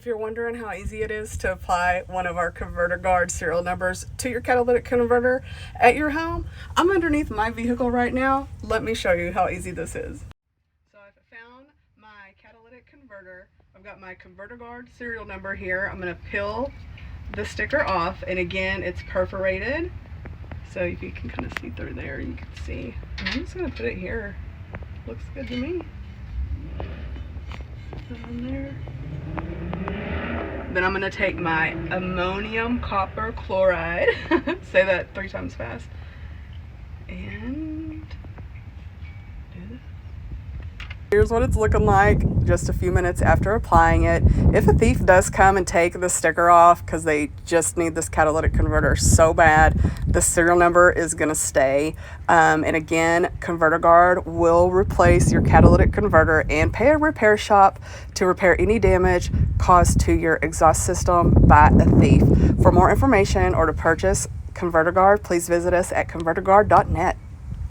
If you're wondering how easy it is to apply one of our Converter Guard serial numbers to your catalytic converter at your home, I'm underneath my vehicle right now. Let me show you how easy this is. So I've found my catalytic converter. I've got my Converter Guard serial number here. I'm going to peel the sticker off, and again, it's perforated. So if you can kind of see through there, you can see. I'm just going to put it here. Looks good to me. Put it on there. Then I'm going to take my ammonium copper chloride, say that 3 times fast, and do this. Here's what it's looking like just a few minutes after applying it. If a thief does come and take the sticker off because they just need this catalytic converter so bad, the serial number is going to stay. And again, Converter Guard will replace your catalytic converter and pay a repair shop to repair any damage caused to your exhaust system by a thief. For more information or to purchase Converter Guard, please visit us at converterguard.net.